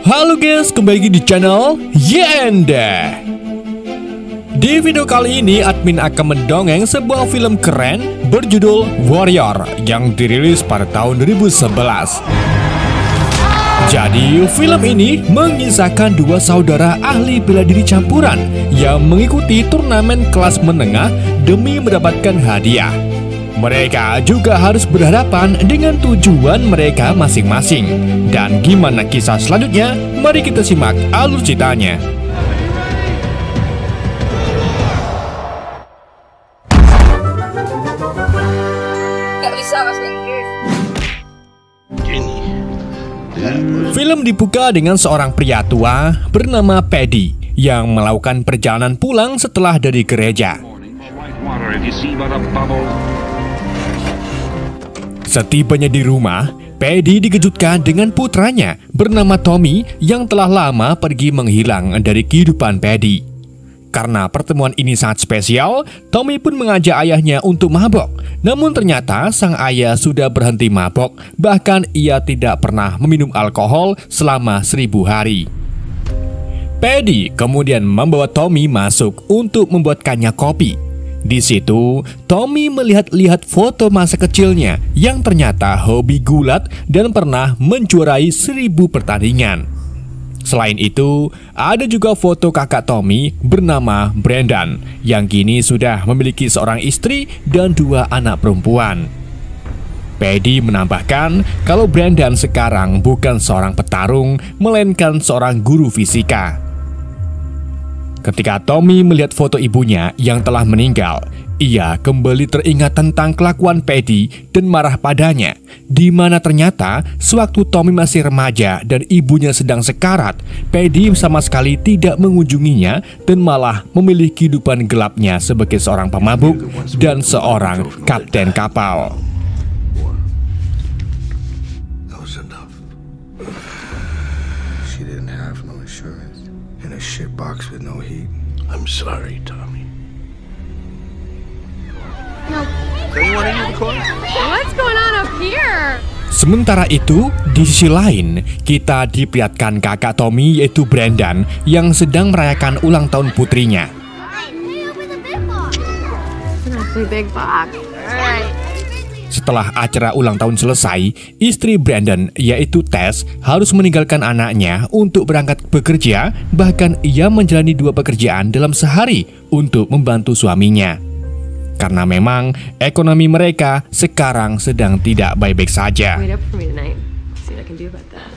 Halo guys, kembali lagi di channel Yenda. Di video kali ini admin akan mendongeng sebuah film keren berjudul Warrior yang dirilis pada tahun 2011. Jadi film ini mengisahkan dua saudara ahli bela diri campuran yang mengikuti turnamen kelas menengah demi mendapatkan hadiah. Mereka juga harus berhadapan dengan tujuan mereka masing-masing. Dan gimana kisah selanjutnya? Mari kita simak alur ceritanya. Gak bisa bahasa Inggris. Film dibuka dengan seorang pria tua bernama Paddy yang melakukan perjalanan pulang setelah dari gereja. Setibanya di rumah, Paddy dikejutkan dengan putranya bernama Tommy yang telah lama pergi menghilang dari kehidupan Paddy. Karena pertemuan ini sangat spesial, Tommy pun mengajak ayahnya untuk mabok. Namun ternyata sang ayah sudah berhenti mabok, bahkan ia tidak pernah meminum alkohol selama 1000 hari. Paddy kemudian membawa Tommy masuk untuk membuatkannya kopi. Di situ, Tommy melihat-lihat foto masa kecilnya yang ternyata hobi gulat dan pernah menjuarai 1000 pertandingan. Selain itu, ada juga foto kakak Tommy bernama Brandon yang kini sudah memiliki seorang istri dan 2 anak perempuan. Paddy menambahkan kalau Brandon sekarang bukan seorang petarung, melainkan seorang guru fisika. Ketika Tommy melihat foto ibunya yang telah meninggal, ia kembali teringat tentang kelakuan Paddy dan marah padanya, di mana ternyata sewaktu Tommy masih remaja dan ibunya sedang sekarat, Paddy sama sekali tidak mengunjunginya dan malah memilih kehidupan gelapnya sebagai seorang pemabuk dan seorang kapten kapal. Shit box with no heat. I'm sorry, Tommy. No. Anyone in the car? What's going on up here? Sementara itu, di sisi lain, kita diperlihatkan kakak Tommy yaitu Brandon yang sedang merayakan ulang tahun putrinya. Big box. Alright. Setelah acara ulang tahun selesai, istri Brandon yaitu Tess harus meninggalkan anaknya untuk berangkat bekerja. Bahkan ia menjalani 2 pekerjaan dalam sehari untuk membantu suaminya. Karena memang ekonomi mereka sekarang sedang tidak baik-baik saja. Wait up for me tonight. See what I can do about that.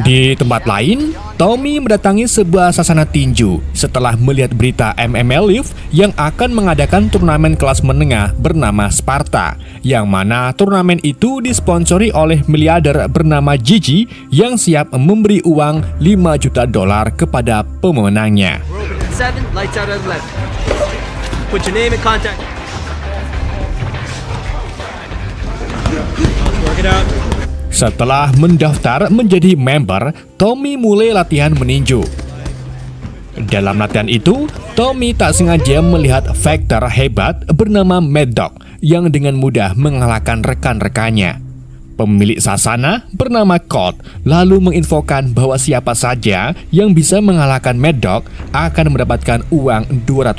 Di tempat lain, Tommy mendatangi sebuah sasana tinju setelah melihat berita MMA Live yang akan mengadakan turnamen kelas menengah bernama Sparta, yang mana turnamen itu disponsori oleh miliarder bernama Gigi yang siap memberi uang $5 juta kepada pemenangnya. 7, lights out at 11. Put your name and contact. Work it out. Setelah mendaftar menjadi member, Tommy mulai latihan meninju. Dalam latihan itu, Tommy tak sengaja melihat fighter hebat bernama Mad Dog yang dengan mudah mengalahkan rekan-rekannya. Pemilik sasana bernama Colt lalu menginfokan bahwa siapa saja yang bisa mengalahkan Mad Dog akan mendapatkan uang $200.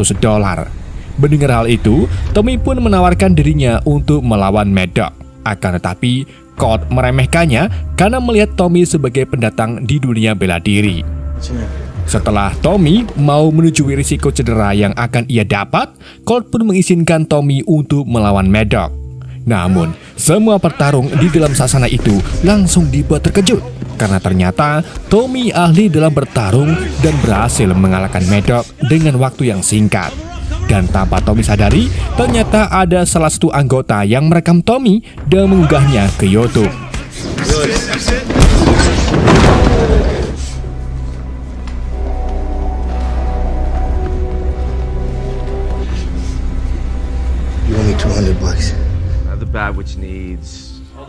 Mendengar hal itu, Tommy pun menawarkan dirinya untuk melawan Mad Dog. Akan tetapi, Colt meremehkannya karena melihat Tommy sebagai pendatang di dunia bela diri. Setelah Tommy mau menyetujui risiko cedera yang akan ia dapat, Colt pun mengizinkan Tommy untuk melawan Mad Dog. Namun, semua petarung di dalam sasana itu langsung dibuat terkejut karena ternyata Tommy ahli dalam bertarung dan berhasil mengalahkan Mad Dog dengan waktu yang singkat. Dan tanpa Tommy sadari, ternyata ada salah satu anggota yang merekam Tommy dan mengunggahnya ke YouTube.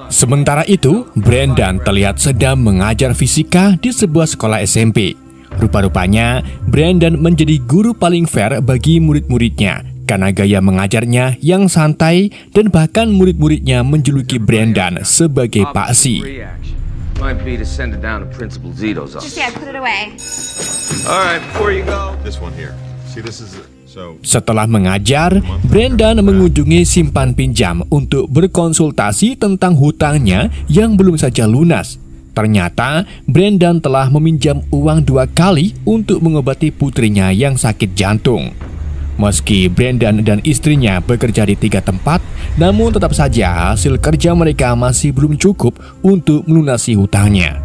Sementara itu, Brandon terlihat sedang mengajar fisika di sebuah sekolah SMP. Rupa-rupanya, Brandon menjadi guru paling fair bagi murid-muridnya karena gaya mengajarnya yang santai dan bahkan murid-muridnya menjuluki Brendan sebagai Pak Si. Might be to send it down to Principal Zito's office. Just put it away. All right, before you go. This one here. See, this is so. Setelah mengajar, Brendan mengunjungi simpan pinjam untuk berkonsultasi tentang hutangnya yang belum saja lunas. Ternyata Brendan telah meminjam uang 2 kali untuk mengobati putrinya yang sakit jantung. Meski Brendan dan istrinya bekerja di 3 tempat, namun tetap saja hasil kerja mereka masih belum cukup untuk melunasi hutangnya.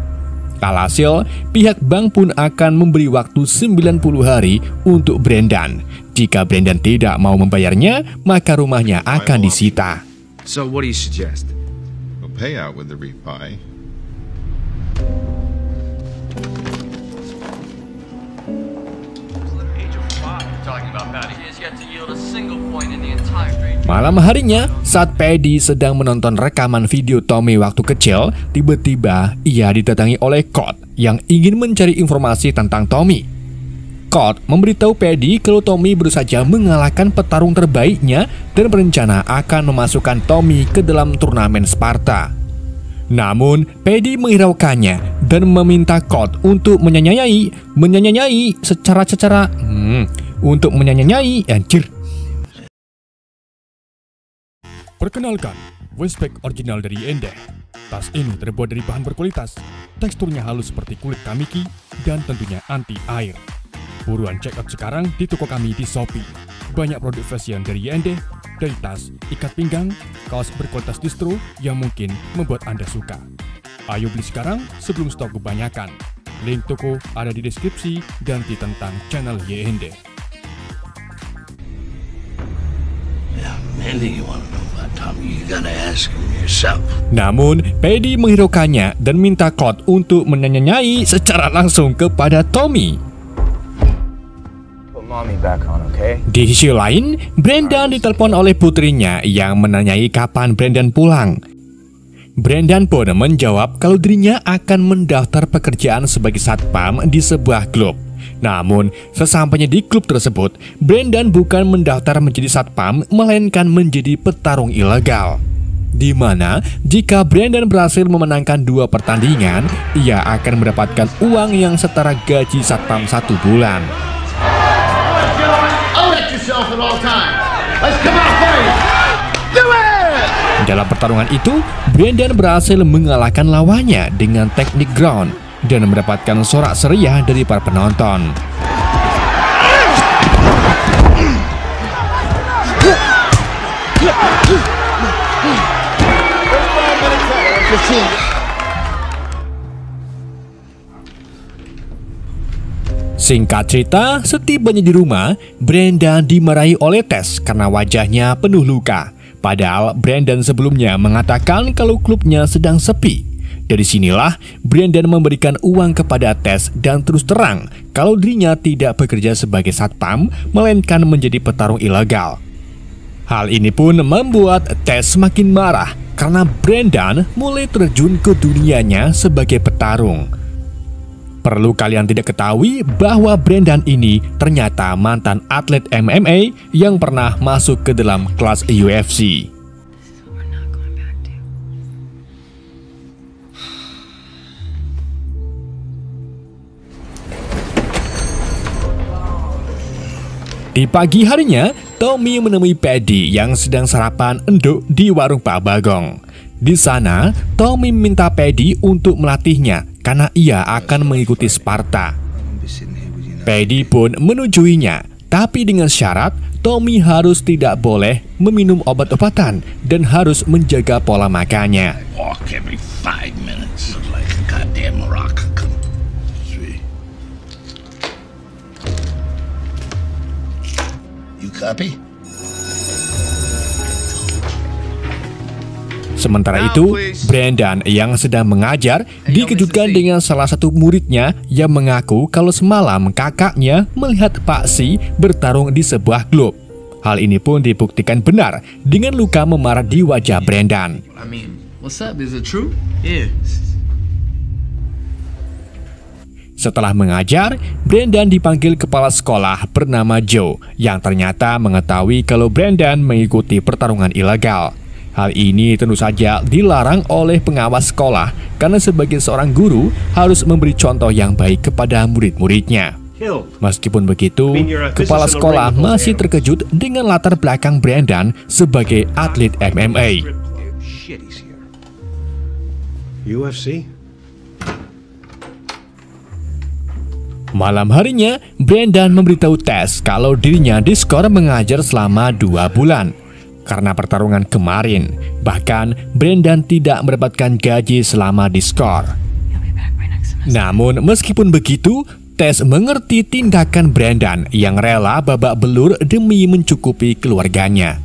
Alhasil, pihak bank pun akan memberi waktu 90 hari untuk Brendan. Jika Brendan tidak mau membayarnya, maka rumahnya akan disita. So what do you suggest? A payout with the refi. Malam harinya, saat Paddy sedang menonton rekaman video Tommy waktu kecil, tiba-tiba ia didatangi oleh Cod yang ingin mencari informasi tentang Tommy. Cod memberitahu Paddy kalau Tommy baru saja mengalahkan petarung terbaiknya dan berencana akan memasukkan Tommy ke dalam turnamen Sparta. Namun, Paddy menghiraukannya dan meminta Cod untuk menyanyi secara anjir. Perkenalkan, Westpac original dari Ende. Tas ini terbuat dari bahan berkualitas, teksturnya halus seperti kulit kamiki, dan tentunya anti air. Buruan check out sekarang di toko kami di Shopee. Banyak produk fashion dari Ende, dari tas, ikat pinggang, kaos berkualitas distro yang mungkin membuat Anda suka. Ayo beli sekarang sebelum stok kebanyakan. Link toko ada di deskripsi dan di tentang channel YND. Anything you want to know about Tommy, you gotta ask him yourself. Namun, Paddy menghiraukannya dan minta Cod untuk menyanyi secara langsung kepada Tommy. Put mommy back on, okay? Di sisi lain, Brendan ditelepon oleh putrinya yang menanyai kapan Brendan pulang. Brendan pun menjawab kalau dirinya akan mendaftar pekerjaan sebagai satpam di sebuah klub. Namun, sesampainya di klub tersebut, Brendan bukan mendaftar menjadi satpam, melainkan menjadi petarung ilegal. Di mana, jika Brendan berhasil memenangkan 2 pertandingan, ia akan mendapatkan uang yang setara gaji satpam 1 bulan. Dalam pertarungan itu, Brendan berhasil mengalahkan lawannya dengan teknik ground dan mendapatkan sorak seriah dari para penonton. Singkat cerita, setibanya di rumah, Brendan dimarahi oleh Tess karena wajahnya penuh luka. Padahal Brendan sebelumnya mengatakan kalau klubnya sedang sepi. Dari sinilah Brendan memberikan uang kepada Tess dan terus terang kalau dirinya tidak bekerja sebagai satpam, melainkan menjadi petarung ilegal. Hal ini pun membuat Tess semakin marah karena Brendan mulai terjun ke dunianya sebagai petarung. Perlu kalian tidak ketahui bahwa Brendan ini ternyata mantan atlet MMA yang pernah masuk ke dalam kelas UFC. Di pagi harinya, Tommy menemui Paddy yang sedang sarapan enduk di warung Pak Bagong. Di sana, Tommy meminta Paddy untuk melatihnya karena ia akan mengikuti Sparta. Paddy pun menujuinya, tapi dengan syarat Tommy harus tidak boleh meminum obat-obatan dan harus menjaga pola makannya. Walk every 5 minutes. Look like a goddamn rock. You copy? Sementara itu, Brendan yang sedang mengajar dikejutkan dengan salah satu muridnya yang mengaku kalau semalam kakaknya melihat Pak Si bertarung di sebuah klub. Hal ini pun dibuktikan benar dengan luka memar di wajah Brendan. I mean, what's up? Is it true? Yeah. Setelah mengajar, Brandon dipanggil kepala sekolah bernama Joe yang ternyata mengetahui kalau Brandon mengikuti pertarungan ilegal. Hal ini tentu saja dilarang oleh pengawas sekolah karena sebagai seorang guru harus memberi contoh yang baik kepada murid-muridnya. Meskipun begitu, kepala sekolah masih terkejut dengan latar belakang Brandon sebagai atlet MMA. UFC? Malam harinya, Brandon memberitahu Tess kalau dirinya diskor mengajar selama 2 bulan karena pertarungan kemarin. Bahkan, Brandon tidak mendapatkan gaji selama diskor. Namun, meskipun begitu, Tess mengerti tindakan Brandon yang rela babak belur demi mencukupi keluarganya.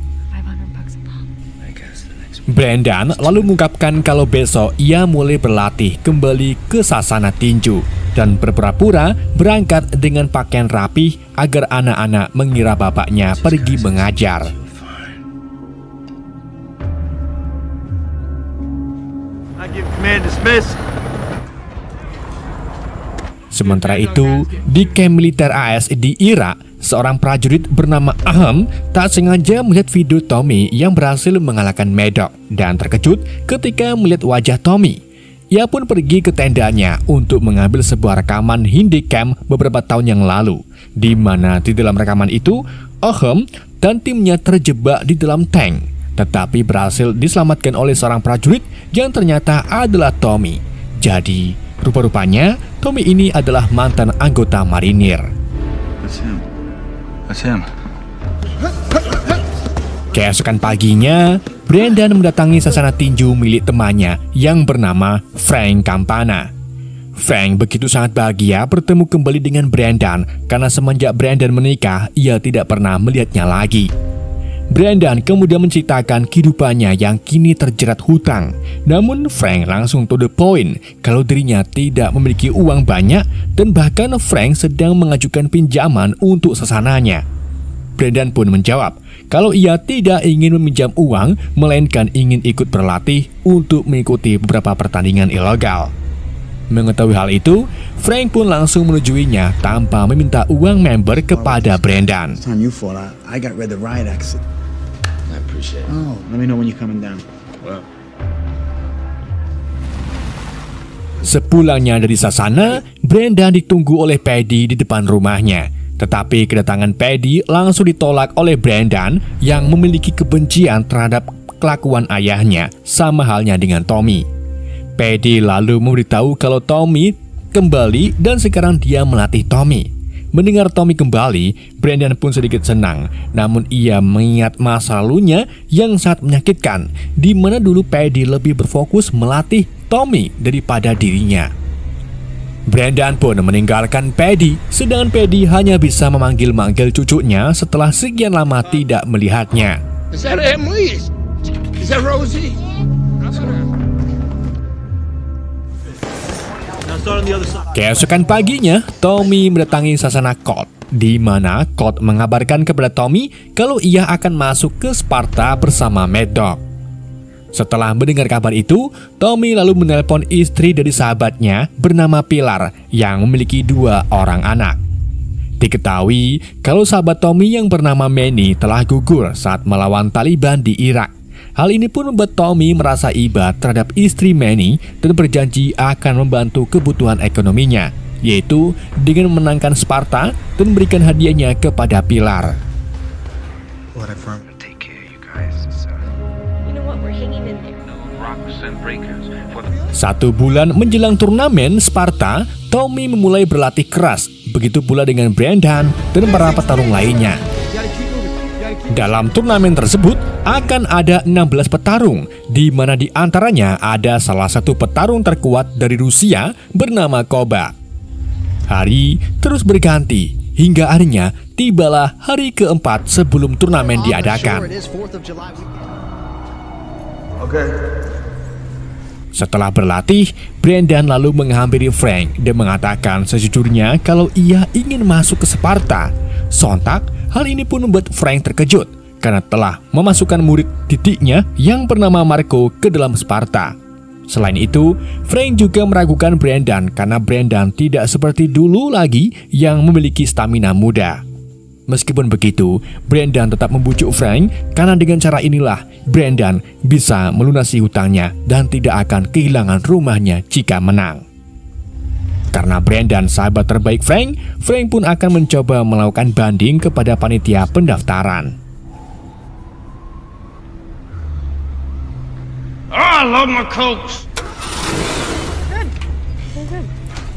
Brandon lalu mengungkapkan kalau besok ia mulai berlatih kembali ke sasana tinju dan berpura-pura berangkat dengan pakaian rapih agar anak-anak mengira bapaknya pergi mengajar. Sementara itu, di kamp militer AS di Irak, seorang prajurit bernama Aham tak sengaja melihat video Tommy yang berhasil mengalahkan Maddox dan terkejut ketika melihat wajah Tommy. Ia pun pergi ke tendanya untuk mengambil sebuah rekaman handycam beberapa tahun yang lalu, di mana di dalam rekaman itu, Aham dan timnya terjebak di dalam tank, tetapi berhasil diselamatkan oleh seorang prajurit yang ternyata adalah Tommy. Jadi, rupa-rupanya Tommy ini adalah mantan anggota marinir. Keesokan paginya, Brandon mendatangi sasana tinju milik temannya yang bernama Frank Campana. Frank begitu sangat bahagia bertemu kembali dengan Brandon karena semenjak Brandon menikah, ia tidak pernah melihatnya lagi. Brandon kemudian menceritakan kehidupannya yang kini terjerat hutang. Namun Frank langsung to the point kalau dirinya tidak memiliki uang banyak dan bahkan Frank sedang mengajukan pinjaman untuk sasananya. Brandon pun menjawab kalau ia tidak ingin meminjam uang, melainkan ingin ikut berlatih untuk mengikuti beberapa pertandingan ilegal. Mengetahui hal itu, Frank pun langsung menujuinya tanpa meminta uang member kepada Brandon. Sepulangnya dari sasana, Brandon ditunggu oleh Paddy di depan rumahnya. Tetapi kedatangan Paddy langsung ditolak oleh Brandon yang memiliki kebencian terhadap kelakuan ayahnya, sama halnya dengan Tommy. Paddy lalu memberitahu kalau Tommy kembali dan sekarang dia melatih Tommy. Mendengar Tommy kembali, Brandon pun sedikit senang. Namun ia mengingat masa lalunya yang sangat menyakitkan, di mana dulu Paddy lebih berfokus melatih Tommy daripada dirinya. Brandon pun meninggalkan Paddy, sedangkan Paddy hanya bisa memanggil-manggil cucunya setelah sekian lama tidak melihatnya. Is that Emily? Is that Rosie? Keesokan paginya, Tommy mendatangi sasana Colt, di mana Colt mengabarkan kepada Tommy kalau ia akan masuk ke Sparta bersama Maddox. Setelah mendengar kabar itu, Tommy lalu menelpon istri dari sahabatnya bernama Pilar yang memiliki 2 orang anak. Diketahui kalau sahabat Tommy yang bernama Manny telah gugur saat melawan Taliban di Irak. Hal ini pun membuat Tommy merasa iba terhadap istri Manny dan berjanji akan membantu kebutuhan ekonominya, yaitu dengan memenangkan Sparta dan memberikan hadiahnya kepada Pilar. Satu bulan menjelang turnamen Sparta, Tommy memulai berlatih keras. Begitu pula dengan Brandon dan para petarung lainnya. Dalam turnamen tersebut akan ada 16 petarung, di mana di antaranya ada salah satu petarung terkuat dari Rusia bernama Koba. Hari terus berganti hingga akhirnya tibalah hari keempat sebelum turnamen diadakan. Setelah berlatih, Brandon lalu menghampiri Frank dan mengatakan sejujurnya kalau ia ingin masuk ke Sparta. Sontak, hal ini pun membuat Frank terkejut karena telah memasukkan murid didiknya yang bernama Marco ke dalam Sparta. Selain itu, Frank juga meragukan Brandon karena Brandon tidak seperti dulu lagi yang memiliki stamina muda. Meskipun begitu, Brandon tetap membujuk Frank karena dengan cara inilah Brandon bisa melunasi hutangnya dan tidak akan kehilangan rumahnya jika menang. Karena Brandon sahabat terbaik Frank, Frank pun akan mencoba melakukan banding kepada panitia pendaftaran. I love my Cokes.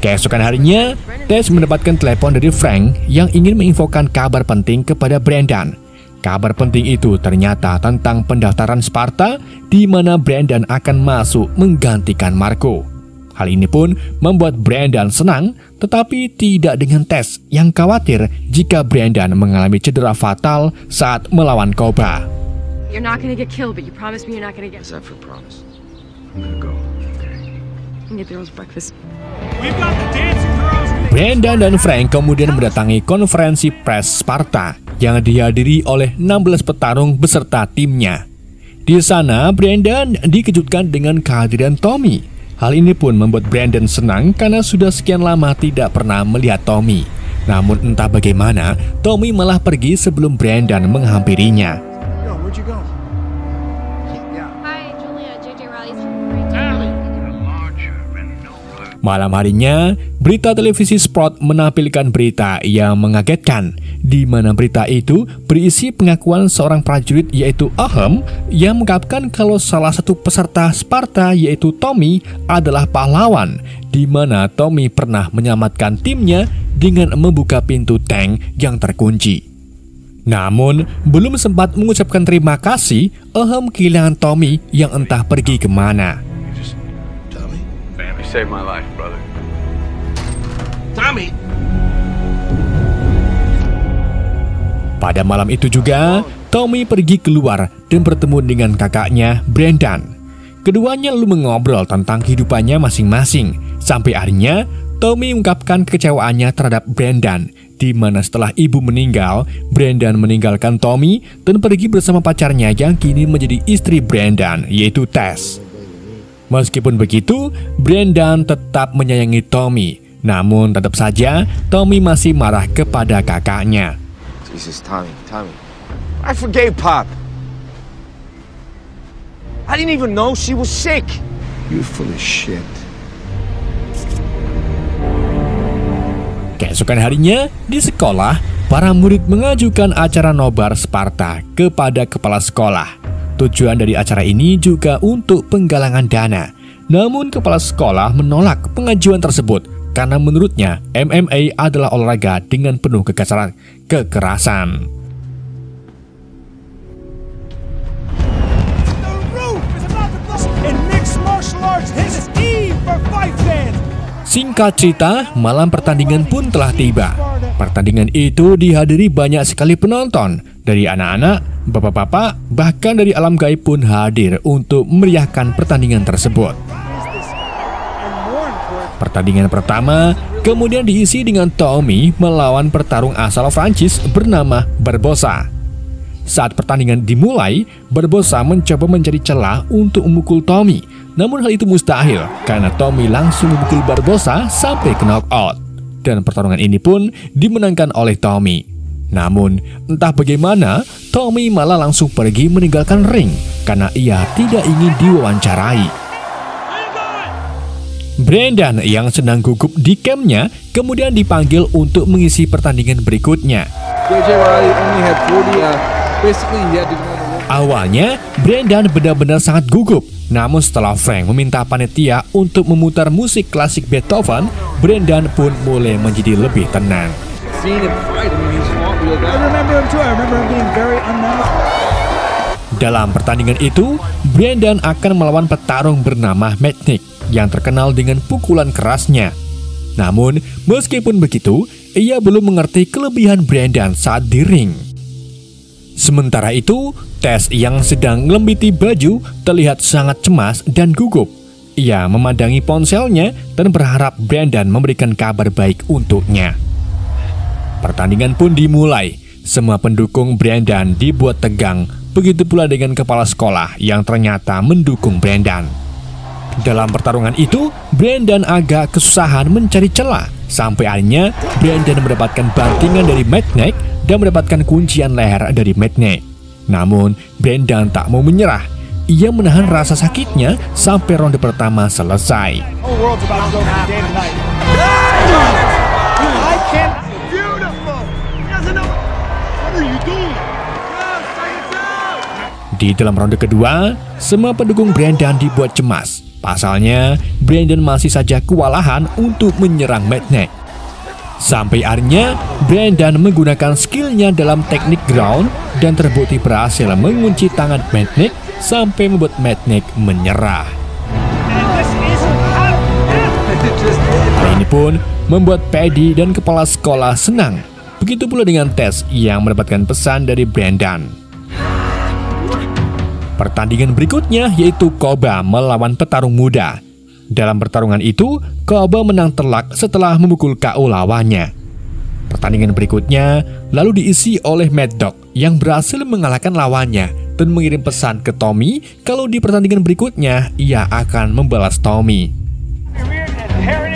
Keesokan harinya, Tess mendapatkan telepon dari Frank yang ingin menginfokan kabar penting kepada Brandon. Kabar penting itu ternyata tentang pendaftaran Sparta di mana Brandon akan masuk menggantikan Marco. Hal ini pun membuat Brandon senang, tetapi tidak dengan Tess yang khawatir jika Brandon mengalami cedera fatal saat melawan Koba. You're not gonna get killed, but you promise me you're not gonna get. Is that for promise? I'm gonna go. Okay. And get the girls breakfast. Brandon dan Frank kemudian mendatangi konferensi pers Sparta yang dihadiri oleh 16 petarung beserta timnya. Di sana, Brandon dikejutkan dengan kehadiran Tommy. Hal ini pun membuat Brandon senang karena sudah sekian lama tidak pernah melihat Tommy. Namun entah bagaimana, Tommy malah pergi sebelum Brandon menghampirinya. Where'd you go? Hi, Julia. JJ Riley's. Malam harinya, berita televisi Sport menampilkan berita yang mengagetkan, di mana berita itu berisi pengakuan seorang prajurit yaitu Ahem yang mengungkapkan kalau salah satu peserta Sparta yaitu Tommy adalah pahlawan, di mana Tommy pernah menyelamatkan timnya dengan membuka pintu tank yang terkunci. Namun, belum sempat mengucapkan terima kasih, Ahem kehilangan Tommy yang entah pergi kemana. Save my life, brother. Tommy! Pada malam itu juga, Tommy pergi keluar dan bertemu dengan kakaknya, Brandon. Keduanya lalu mengobrol tentang kehidupannya masing-masing. Sampai akhirnya, Tommy mengungkapkan kekecewaannya terhadap Brandon, di mana setelah ibu meninggal, Brandon meninggalkan Tommy dan pergi bersama pacarnya yang kini menjadi istri Brandon, yaitu Tess. Meskipun begitu, Brandon tetap menyayangi Tommy. Namun tetap saja, Tommy masih marah kepada kakaknya. Jesus, Tommy. I forgave Pop. I didn't even know she was sick. You full of shit. Keesokan harinya, di sekolah, para murid mengajukan acara nobar Sparta kepada kepala sekolah. Tujuan dari acara ini juga untuk penggalangan dana. Namun kepala sekolah menolak pengajuan tersebut karena menurutnya MMA adalah olahraga dengan penuh kekerasan. Singkat cerita, malam pertandingan pun telah tiba. Pertandingan itu dihadiri banyak sekali penonton, dari anak-anak, bapak-bapak, bahkan dari alam gaib pun hadir untuk meriahkan pertandingan tersebut. Pertandingan pertama kemudian diisi dengan Tommy melawan petarung asal Prancis bernama Barbosa. Saat pertandingan dimulai, Barbosa mencoba mencari celah untuk memukul Tommy. Namun hal itu mustahil karena Tommy langsung memukul Barbosa sampai ke knockout. Dan pertarungan ini pun dimenangkan oleh Tommy. Namun, entah bagaimana, Tommy malah langsung pergi meninggalkan ring karena ia tidak ingin diwawancarai. Brandon yang sedang gugup di campnya kemudian dipanggil untuk mengisi pertandingan berikutnya. Awalnya, Brandon benar-benar sangat gugup. Namun setelah Frank meminta panitia untuk memutar musik klasik Beethoven, Brandon pun mulai menjadi lebih tenang. Dalam pertandingan itu, Brandon akan melawan petarung bernama Matchnick yang terkenal dengan pukulan kerasnya. Namun, meskipun begitu, ia belum mengerti kelebihan Brandon saat di ring. Sementara itu, Tess yang sedang ngelembiti baju terlihat sangat cemas dan gugup. Ia memandangi ponselnya dan berharap Brandon memberikan kabar baik untuknya. Pertandingan pun dimulai. Semua pendukung Brandon dibuat tegang. Begitu pula dengan kepala sekolah yang ternyata mendukung Brandon. Dalam pertarungan itu, Brandon agak kesusahan mencari celah. Sampai akhirnya, Brandon mendapatkan bantingan dari Mednek dan mendapatkan kuncian leher dari Mednek. Namun, Brandon tak mau menyerah. Ia menahan rasa sakitnya sampai ronde pertama selesai. Di dalam ronde kedua, semua pendukung Brandon dibuat cemas. Pasalnya, Brandon masih saja kewalahan untuk menyerang Mednek. Sampai akhirnya, Brandon menggunakan skillnya dalam teknik ground dan terbukti berhasil mengunci tangan Mednek sampai membuat Mednek menyerah. Hal ini pun membuat Paddy dan kepala sekolah senang. Begitu pula dengan Tess yang mendapatkan pesan dari Brandon. Pertandingan berikutnya yaitu Koba melawan petarung muda. Dalam pertarungan itu, Koba menang telak setelah memukul KO lawannya. Pertandingan berikutnya lalu diisi oleh Mad Dog yang berhasil mengalahkan lawannya dan mengirim pesan ke Tommy kalau di pertandingan berikutnya ia akan membalas Tommy.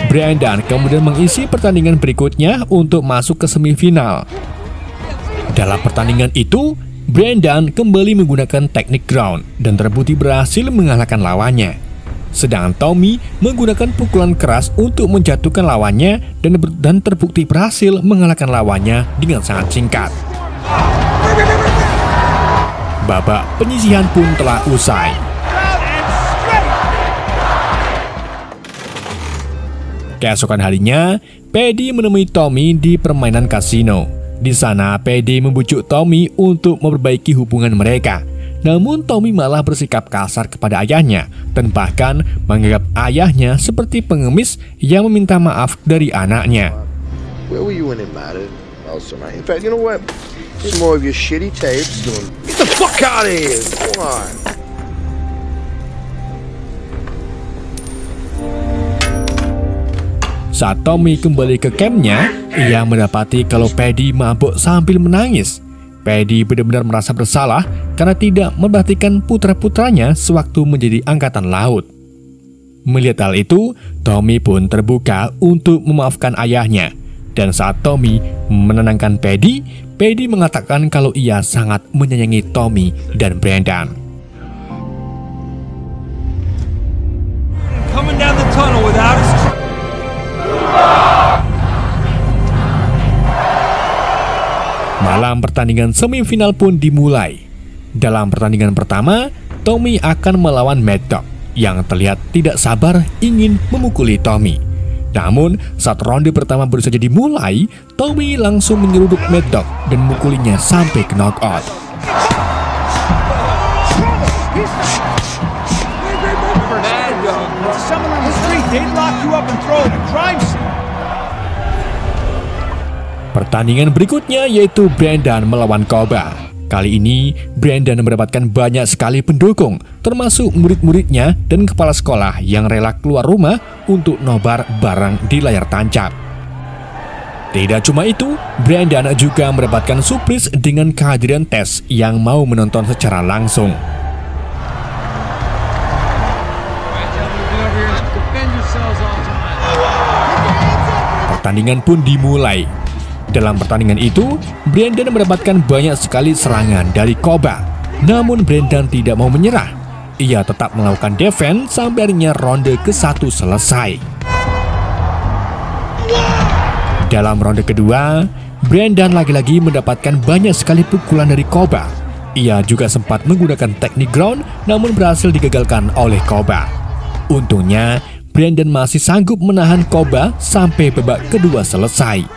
Brandon kemudian mengisi pertandingan berikutnya untuk masuk ke semifinal. Dalam pertandingan itu, Brandon kembali menggunakan teknik ground dan terbukti berhasil mengalahkan lawannya. Sedangkan Tommy menggunakan pukulan keras untuk menjatuhkan lawannya dan terbukti berhasil mengalahkan lawannya dengan sangat singkat. Babak penyisihan pun telah usai. Keesokan harinya, Paddy menemui Tommy di permainan kasino. Di sana, Paddy membujuk Tommy untuk memperbaiki hubungan mereka. Namun Tommy malah bersikap kasar kepada ayahnya dan bahkan menganggap ayahnya seperti pengemis yang meminta maaf dari anaknya. Where were you when it mattered? Also, man. In fact, you know what? Some more of your shitty tapes. Get the fuck out of here! Come on. Saat Tommy kembali ke campnya, ia mendapati kalau Paddy mabuk sambil menangis. Paddy benar-benar merasa bersalah karena tidak memperhatikan putra-putranya sewaktu menjadi angkatan laut. Melihat hal itu, Tommy pun terbuka untuk memaafkan ayahnya. Dan saat Tommy menenangkan Paddy, Paddy mengatakan kalau ia sangat menyayangi Tommy dan Brandon. Coming down the tunnel without us. Malam pertandingan semifinal pun dimulai. Dalam pertandingan pertama, Tommy akan melawan Mad Dog yang terlihat tidak sabar ingin memukuli Tommy. Namun, saat ronde pertama baru saja dimulai, Tommy langsung menyeruduk Mad Dog dan memukulinya sampai ke knockout. Pertandingan berikutnya yaitu Brandon melawan Koba. Kali ini, Brandon mendapatkan banyak sekali pendukung, termasuk murid-muridnya dan kepala sekolah yang rela keluar rumah untuk nobar bareng di layar tancap. Tidak cuma itu, Brandon juga mendapatkan surprise dengan kehadiran Tess yang mau menonton secara langsung. Pertandingan pun dimulai. Dalam pertandingan itu, Brandon mendapatkan banyak sekali serangan dari Koba. Namun Brandon tidak mau menyerah. Ia tetap melakukan defense sampai akhirnya ronde ke-1 selesai. Dalam ronde kedua, Brandon lagi-lagi mendapatkan banyak sekali pukulan dari Koba. Ia juga sempat menggunakan teknik ground, namun berhasil digagalkan oleh Koba. Untungnya, Brandon masih sanggup menahan Koba sampai babak kedua selesai.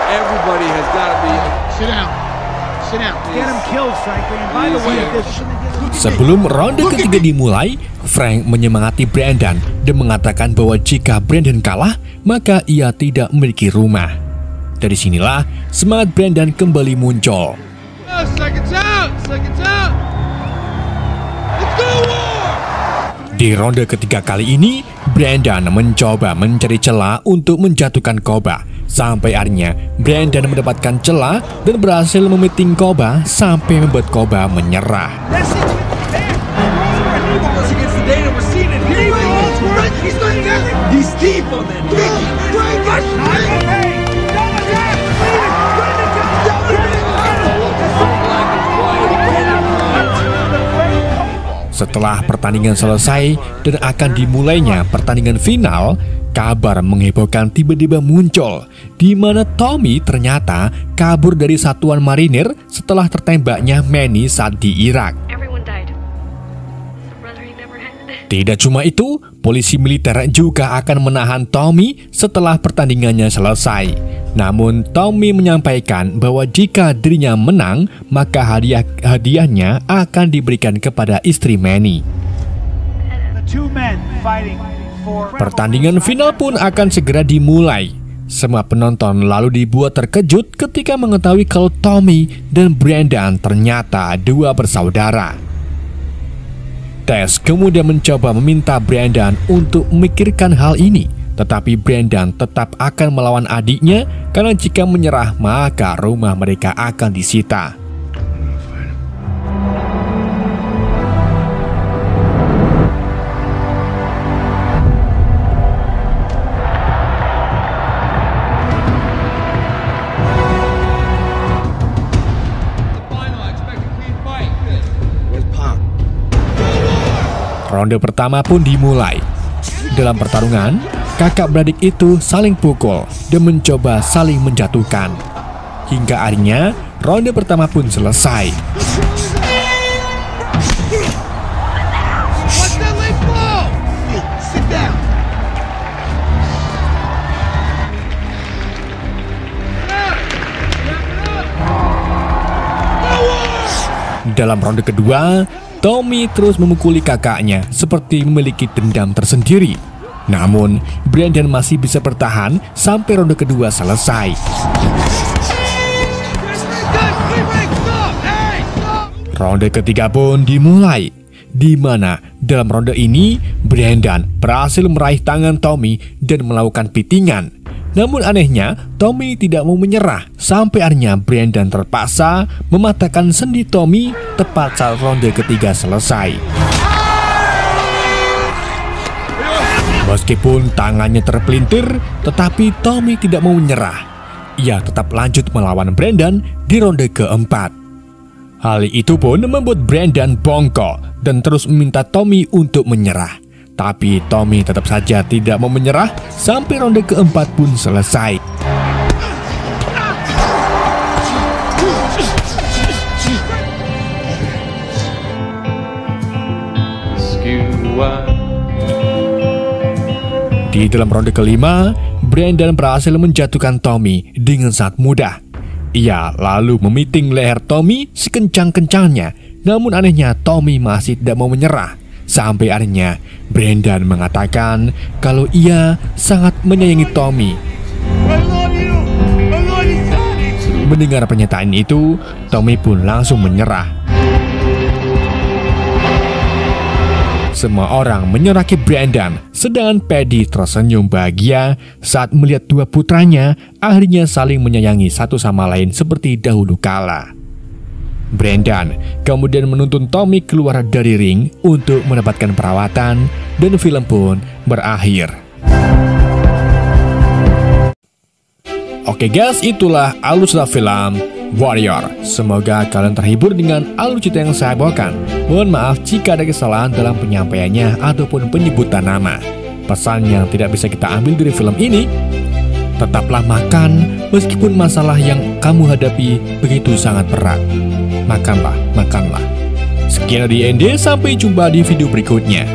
Everybody has got to be. Sit down. Sit down. Get him killed, Franklin. And by the way, Sebelum ronde ketiga dimulai, Frank menyemangati Brandon dan mengatakan bahwa jika Brandon kalah, maka ia tidak memiliki rumah. Dari sinilah semangat Brandon kembali muncul. Seconds out. Seconds out. Let's go war. Di ronde ketiga kali ini, Brandon mencoba mencari celah untuk menjatuhkan Koba. Sampai akhirnya, Brandon mendapatkan celah dan berhasil memiting Koba sampai membuat Koba menyerah. He's deep on that. Setelah pertandingan selesai dan akan dimulainya pertandingan final, kabar menghebohkan tiba-tiba muncul, di mana Tommy ternyata kabur dari satuan marinir setelah tertembaknya Manny saat di Irak. Everyone died. The brother he never had. Tidak cuma itu, polisi militer juga akan menahan Tommy setelah pertandingannya selesai. Namun Tommy menyampaikan bahwa jika dirinya menang, maka hadiahnya akan diberikan kepada istri Manny. Pertandingan final pun akan segera dimulai. Semua penonton lalu dibuat terkejut ketika mengetahui kalau Tommy dan Brendan ternyata dua bersaudara. Tess kemudian mencoba meminta Brendan untuk memikirkan hal ini, tetapi Brendan tetap akan melawan adiknya karena jika menyerah maka rumah mereka akan disita. Ronde pertama pun dimulai. Dalam pertarungan, kakak beradik itu saling pukul dan mencoba saling menjatuhkan. Hingga akhirnya, ronde pertama pun selesai. Dalam ronde kedua, Tommy terus memukuli kakaknya seperti memiliki dendam tersendiri. Namun, Brendan masih bisa bertahan sampai ronde kedua selesai. Ronde ketiga pun dimulai, di mana dalam ronde ini Brendan berhasil meraih tangan Tommy dan melakukan pitingan. Namun anehnya, Tommy tidak mau menyerah sampai akhirnya Brendan terpaksa mematahkan sendi Tommy tepat saat ronde ketiga selesai. Meskipun tangannya terpelintir, tetapi Tommy tidak mau menyerah. Ia tetap lanjut melawan Brendan di ronde keempat. Hal itu pun membuat Brendan bongkok dan terus meminta Tommy untuk menyerah. Tapi Tommy tetap saja tidak mau menyerah sampai ronde keempat pun selesai. Di dalam ronde kelima, Brendan berhasil menjatuhkan Tommy dengan sangat mudah. Ia lalu memiting leher Tommy sekencang-kencangnya. Namun anehnya Tommy masih tidak mau menyerah. Sampai akhirnya Brendan mengatakan kalau ia sangat menyayangi Tommy. Mendengar pernyataan itu, Tommy pun langsung menyerah. Semua orang menyoraki Brendan, sedangkan Paddy tersenyum bahagia saat melihat dua putranya akhirnya saling menyayangi satu sama lain seperti dahulu kala. Brendan kemudian menuntun Tommy keluar dari ring untuk mendapatkan perawatan dan film pun berakhir. Oke guys, itulah alur cerita film Warrior. Semoga kalian terhibur dengan alur cerita yang saya bawakan. Mohon maaf jika ada kesalahan dalam penyampaiannya ataupun penyebutan nama. Pesan yang tidak bisa kita ambil dari film ini: tetaplah makan meskipun masalah yang kamu hadapi begitu sangat berat. Makanlah, makanlah. Sekian dari ND, sampai jumpa di video berikutnya.